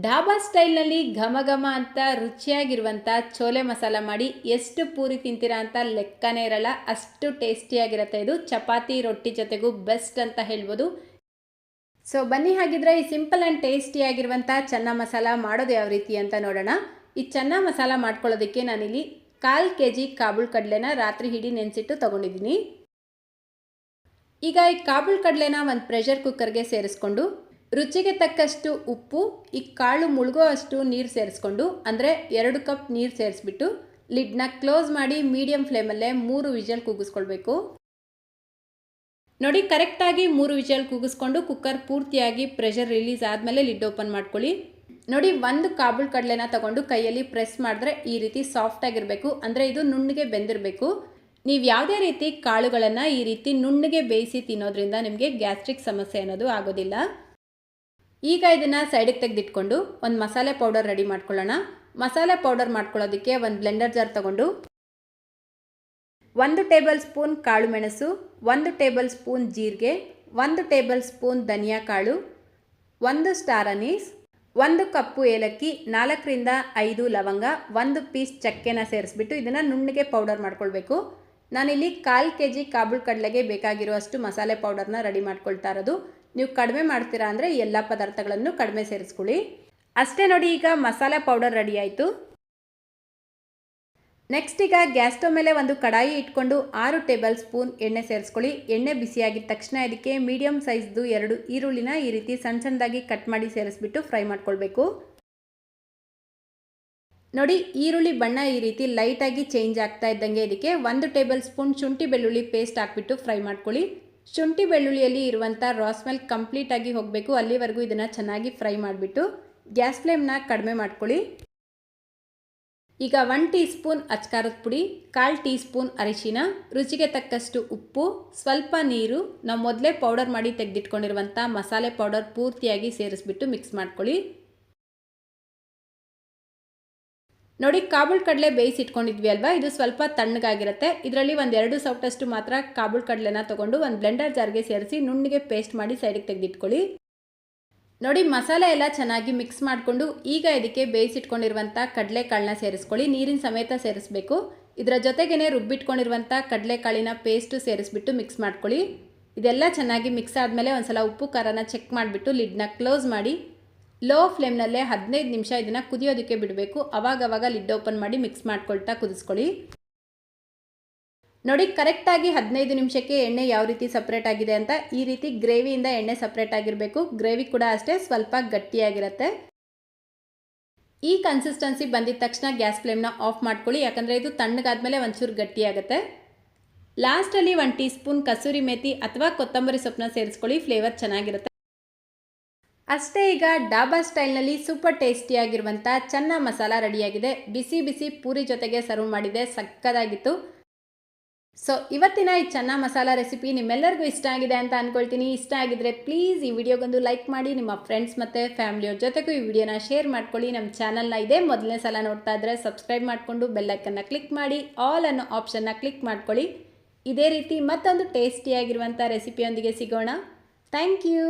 ಢಾಬಾ ಸ್ಟೈಲ್ನಲ್ಲಿ ಘಮ ಘಮ ಅಂತ ರುಚಿಯಾಗಿರುವಂಥ ಚೋಲೆ ಮಸಾಲ ಮಾಡಿ ಎಷ್ಟು ಪೂರಿ ತಿಂತೀರಾ ಅಂತ ಲೆಕ್ಕನೇ ಇರಲ್ಲ, ಅಷ್ಟು ಟೇಸ್ಟಿಯಾಗಿರುತ್ತೆ. ಇದು ಚಪಾತಿ ರೊಟ್ಟಿ ಜೊತೆಗೂ ಬೆಸ್ಟ್ ಅಂತ ಹೇಳ್ಬೋದು. ಸೊ ಬನ್ನಿ, ಹಾಗಿದ್ರೆ ಈ ಸಿಂಪಲ್ ಆ್ಯಂಡ್ ಟೇಸ್ಟಿಯಾಗಿರುವಂಥ ಚೆನ್ನ ಮಸಾಲ ಮಾಡೋದು ಯಾವ ರೀತಿ ಅಂತ ನೋಡೋಣ. ಈ ಚೆನ್ನ ಮಸಾಲ ಮಾಡ್ಕೊಳ್ಳೋದಕ್ಕೆ ನಾನಿಲ್ಲಿ 1/4 kg ಕಾಬೂಲ್ ಕಡಲೆನ ರಾತ್ರಿ ಇಡೀ ನೆನೆಸಿಟ್ಟು ತೊಗೊಂಡಿದ್ದೀನಿ. ಈಗ ಈ ಕಾಬೂಲ್ ಕಡಲೆನ ಒಂದು ಪ್ರೆಷರ್ ಕುಕ್ಕರ್ಗೆ ಸೇರಿಸ್ಕೊಂಡು ರುಚಿಗೆ ತಕ್ಕಷ್ಟು ಉಪ್ಪು, ಈ ಕಾಳು ಮುಳುಗೋ ಅಷ್ಟು ನೀರು ಸೇರಿಸ್ಕೊಂಡು, ಅಂದರೆ 2 ಕಪ್ ನೀರು ಸೇರಿಸ್ಬಿಟ್ಟು ಲಿಡ್ನ ಕ್ಲೋಸ್ ಮಾಡಿ ಮೀಡಿಯಂ ಫ್ಲೇಮಲ್ಲೇ 3 ವಿಷಲ್ ಕೂಗಿಸ್ಕೊಳ್ಬೇಕು. ನೋಡಿ, ಕರೆಕ್ಟಾಗಿ 3 ವಿಷಲ್ ಕೂಗಿಸ್ಕೊಂಡು ಕುಕ್ಕರ್ ಪೂರ್ತಿಯಾಗಿ ಪ್ರೆಷರ್ ರಿಲೀಸ್ ಆದಮೇಲೆ ಲಿಡ್ ಓಪನ್ ಮಾಡ್ಕೊಳ್ಳಿ. ನೋಡಿ, 1 ಕಾಬೂಲ್ ಕಡಲೆನ ತಗೊಂಡು ಕೈಯಲ್ಲಿ ಪ್ರೆಸ್ ಮಾಡಿದ್ರೆ ಈ ರೀತಿ ಸಾಫ್ಟಾಗಿರಬೇಕು, ಅಂದರೆ ಇದು ನುಣ್ಣಗೆ ಬೆಂದಿರಬೇಕು. ನೀವು ಯಾವುದೇ ರೀತಿ ಕಾಳುಗಳನ್ನು ಈ ರೀತಿ ನುಣ್ಣಗೆ ಬೇಯಿಸಿ ತಿನ್ನೋದ್ರಿಂದ ನಿಮಗೆ ಗ್ಯಾಸ್ಟ್ರಿಕ್ ಸಮಸ್ಯೆ ಅನ್ನೋದು ಆಗೋದಿಲ್ಲ. ಈಗ ಇದನ್ನು ಸೈಡಿಗೆ ತೆಗೆದಿಟ್ಕೊಂಡು ಒಂದು ಮಸಾಲೆ ಪೌಡರ್ ರೆಡಿ ಮಾಡ್ಕೊಳ್ಳೋಣ. ಮಸಾಲೆ ಪೌಡರ್ ಮಾಡ್ಕೊಳ್ಳೋದಕ್ಕೆ ಒಂದು ಬ್ಲೆಂಡರ್ ಜಾರ್ ತಗೊಂಡು 1 ಟೇಬಲ್ ಸ್ಪೂನ್ ಕಾಳು ಮೆಣಸು, 1 ಟೇಬಲ್ ಸ್ಪೂನ್ ಜೀರಿಗೆ, 1 ಟೇಬಲ್ ಸ್ಪೂನ್ ಧನಿಯಾ ಕಾಳು, 1 ಸ್ಟಾರ್ ಅನೀಸ್, 1 ಕಪ್ಪು ಏಲಕ್ಕಿ, 4 ರಿಂದ 5 ಲವಂಗ, 1 ಪೀಸ್ ಚಕ್ಕೆನ ಸೇರಿಸ್ಬಿಟ್ಟು ಇದನ್ನು ನುಣ್ಣಗೆ ಪೌಡರ್ ಮಾಡ್ಕೊಳ್ಬೇಕು. ನಾನಿಲ್ಲಿ 1/4 kg ಕಾಬೂಲ್ ಕಡಲೆಗೆ ಬೇಕಾಗಿರುವಷ್ಟು ಮಸಾಲೆ ಪೌಡರ್ನ ರೆಡಿ ಮಾಡ್ಕೊಳ್ತಾ ಇರೋದು. ನೀವು ಕಡಿಮೆ ಮಾಡ್ತೀರಾ ಅಂದರೆ ಎಲ್ಲ ಪದಾರ್ಥಗಳನ್ನು ಕಡಿಮೆ ಸೇರಿಸ್ಕೊಳ್ಳಿ. ಅಷ್ಟೇ ನೋಡಿ, ಈಗ ಮಸಾಲೆ ಪೌಡರ್ ರೆಡಿ ಆಯಿತು. ನೆಕ್ಸ್ಟ್ ಈಗ ಗ್ಯಾಸ್ ಸ್ಟವ್ ಮೇಲೆ ಒಂದು ಕಡಾಯಿ ಇಟ್ಕೊಂಡು 6 ಟೇಬಲ್ ಸ್ಪೂನ್ ಎಣ್ಣೆ ಸೇರಿಸ್ಕೊಳ್ಳಿ. ಎಣ್ಣೆ ಬಿಸಿಯಾಗಿದ್ದ ತಕ್ಷಣ ಇದಕ್ಕೆ ಮೀಡಿಯಂ ಸೈಜ್ದು 2 ಈರುಳ್ಳಿನ ಈ ರೀತಿ ಸಣ್ಣ ಸಣ್ಣದಾಗಿ ಕಟ್ ಮಾಡಿ ಸೇರಿಸ್ಬಿಟ್ಟು ಫ್ರೈ ಮಾಡ್ಕೊಳ್ಬೇಕು. ನೋಡಿ, ಈರುಳ್ಳಿ ಬಣ್ಣ ಈ ರೀತಿ ಲೈಟಾಗಿ ಚೇಂಜ್ ಆಗ್ತಾ ಇದ್ದಂಗೆ ಇದಕ್ಕೆ 1 ಟೇಬಲ್ ಸ್ಪೂನ್ ಶುಂಠಿ ಬೆಳ್ಳುಳ್ಳಿ ಪೇಸ್ಟ್ ಹಾಕ್ಬಿಟ್ಟು ಫ್ರೈ ಮಾಡ್ಕೊಳ್ಳಿ. ಶುಂಠಿ ಬೆಳ್ಳುಳ್ಳಿಯಲ್ಲಿ ಇರುವಂಥ ರಾ ಸ್ಮೆಲ್ ಕಂಪ್ಲೀಟಾಗಿ ಹೋಗಬೇಕು, ಅಲ್ಲಿವರೆಗೂ ಇದನ್ನು ಚೆನ್ನಾಗಿ ಫ್ರೈ ಮಾಡಿಬಿಟ್ಟು ಗ್ಯಾಸ್ ಫ್ಲೇಮ್ನ ಕಡಿಮೆ ಮಾಡ್ಕೊಳ್ಳಿ. ಈಗ 1 ಟೀ ಸ್ಪೂನ್ ಅಚ್ಕಾರದ ಪುಡಿ, 1/4 ಟೀ ಸ್ಪೂನ್ ಅರಿಶಿನ, ರುಚಿಗೆ ತಕ್ಕಷ್ಟು ಉಪ್ಪು, ಸ್ವಲ್ಪ ನೀರು, ನಾವು ಮೊದಲೇ ಪೌಡರ್ ಮಾಡಿ ತೆಗೆದಿಟ್ಕೊಂಡಿರುವಂಥ ಮಸಾಲೆ ಪೌಡರ್ ಪೂರ್ತಿಯಾಗಿ ಸೇರಿಸ್ಬಿಟ್ಟು ಮಿಕ್ಸ್ ಮಾಡ್ಕೊಳ್ಳಿ. ನೋಡಿ, ಕಾಬೂಲ್ ಕಡಲೆ ಬೇಯಿಸಿಟ್ಕೊಂಡಿದ್ವಿ ಅಲ್ವಾ, ಇದು ಸ್ವಲ್ಪ ತಣ್ಣಗಾಗಿರುತ್ತೆ. ಇದರಲ್ಲಿ 1-2 ಸೌಟಷ್ಟು ಮಾತ್ರ ಕಾಬೂಲ್ ಕಡಲೆನ ತೊಗೊಂಡು ಒಂದು ಬ್ಲೆಂಡರ್ ಜಾರ್ಗೆ ಸೇರಿಸಿ ನುಣ್ಣಗೆ ಪೇಸ್ಟ್ ಮಾಡಿ ಸೈಡಿಗೆ ತೆಗೆದಿಟ್ಕೊಳ್ಳಿ. ನೋಡಿ, ಮಸಾಲೆ ಎಲ್ಲ ಚೆನ್ನಾಗಿ ಮಿಕ್ಸ್ ಮಾಡಿಕೊಂಡು ಈಗ ಇದಕ್ಕೆ ಬೇಯಿಸಿಟ್ಕೊಂಡಿರುವಂಥ ಕಡಲೆಕಾಳನ್ನ ಸೇರಿಸ್ಕೊಳ್ಳಿ. ನೀರಿನ ಸಮೇತ ಸೇರಿಸಬೇಕು. ಇದರ ಜೊತೆಗೇ ರುಬ್ಬಿಟ್ಕೊಂಡಿರುವಂಥ ಕಡಲೆಕಾಳಿನ ಪೇಸ್ಟು ಸೇರಿಸ್ಬಿಟ್ಟು ಮಿಕ್ಸ್ ಮಾಡ್ಕೊಳ್ಳಿ. ಇದೆಲ್ಲ ಚೆನ್ನಾಗಿ ಮಿಕ್ಸ್ ಆದಮೇಲೆ ಒಂದು ಸಲ ಉಪ್ಪು ಖಾರನ ಚೆಕ್ ಮಾಡಿಬಿಟ್ಟು ಲಿಡ್ನ ಕ್ಲೋಸ್ ಮಾಡಿ ಲೋ ಫ್ಲೇಮ್ನಲ್ಲೇ 15 ನಿಮಿಷ ಇದನ್ನು ಕುದಿಯೋದಕ್ಕೆ ಬಿಡಬೇಕು. ಅವಾಗವಾಗ ಲಿಡ್ ಓಪನ್ ಮಾಡಿ ಮಿಕ್ಸ್ ಮಾಡ್ಕೊಳ್ತಾ ಕುದಿಸ್ಕೊಳ್ಳಿ. ನೋಡಿ, ಕರೆಕ್ಟಾಗಿ 15 ನಿಮಿಷಕ್ಕೆ ಎಣ್ಣೆ ಯಾವ ರೀತಿ ಸಪ್ರೇಟ್ ಆಗಿದೆ ಅಂತ, ಈ ರೀತಿ ಗ್ರೇವಿಯಿಂದ ಎಣ್ಣೆ ಸಪ್ರೇಟ್ ಆಗಿರಬೇಕು. ಗ್ರೇವಿ ಕೂಡ ಅಷ್ಟೇ ಸ್ವಲ್ಪ ಗಟ್ಟಿಯಾಗಿರುತ್ತೆ. ಈ ಕನ್ಸಿಸ್ಟೆನ್ಸಿ ಬಂದಿದ ತಕ್ಷಣ ಗ್ಯಾಸ್ ಫ್ಲೇಮ್ನ ಆಫ್ ಮಾಡ್ಕೊಳ್ಳಿ, ಯಾಕಂದರೆ ಇದು ತಣ್ಣಗಾದ್ಮೇಲೆ ಒಂಚೂರು ಗಟ್ಟಿಯಾಗುತ್ತೆ. ಲಾಸ್ಟಲ್ಲಿ 1 ಟೀ ಸ್ಪೂನ್ ಕಸೂರಿ ಮೇಥಿ ಅಥವಾ ಕೊತ್ತಂಬರಿ ಸೊಪ್ಪನ್ನ ಸೇರಿಸ್ಕೊಳ್ಳಿ, ಫ್ಲೇವರ್ ಚೆನ್ನಾಗಿರುತ್ತೆ. ಅಷ್ಟೇ, ಈಗ ಡಾಬಾ ಸ್ಟೈಲ್ನಲ್ಲಿ ಸೂಪರ್ ಟೇಸ್ಟಿಯಾಗಿರುವಂಥ ಚೆನ್ನ ಮಸಾಲ ರೆಡಿಯಾಗಿದೆ. ಬಿಸಿ ಬಿಸಿ ಪೂರಿ ಜೊತೆಗೆ ಸರ್ವ್ ಮಾಡಿದೆ, ಸಕ್ಕದಾಗಿತ್ತು. ಸೊ ಇವತ್ತಿನ ಈ ಚೆನ್ನ ಮಸಾಲ ರೆಸಿಪಿ ನಿಮ್ಮೆಲ್ಲರಿಗೂ ಇಷ್ಟ ಆಗಿದೆ ಅಂತ ಅಂದ್ಕೊಳ್ತೀನಿ. ಇಷ್ಟ ಆಗಿದ್ರೆ ಪ್ಲೀಸ್ ಈ ವಿಡಿಯೋಗೊಂದು ಲೈಕ್ ಮಾಡಿ, ನಿಮ್ಮ ಫ್ರೆಂಡ್ಸ್ ಮತ್ತು ಫ್ಯಾಮಿಲಿಯವ್ರ ಜೊತೆಗೂ ಈ ವಿಡಿಯೋನ ಶೇರ್ ಮಾಡ್ಕೊಳ್ಳಿ. ನಮ್ಮ ಚಾನಲ್ನ ಇದೇ ಮೊದಲನೇ ಸಲ ನೋಡ್ತಾ ಇದ್ದರೆ ಸಬ್ಸ್ಕ್ರೈಬ್ ಮಾಡಿಕೊಂಡು ಬೆಲ್ಲೈಕನ್ನ ಕ್ಲಿಕ್ ಮಾಡಿ ಆಲ್ ಅನ್ನೋ ಆಪ್ಷನ್ನ ಕ್ಲಿಕ್ ಮಾಡ್ಕೊಳ್ಳಿ. ಇದೇ ರೀತಿ ಮತ್ತೊಂದು ಟೇಸ್ಟಿಯಾಗಿರುವಂಥ ರೆಸಿಪಿಯೊಂದಿಗೆ ಸಿಗೋಣ. Thank you.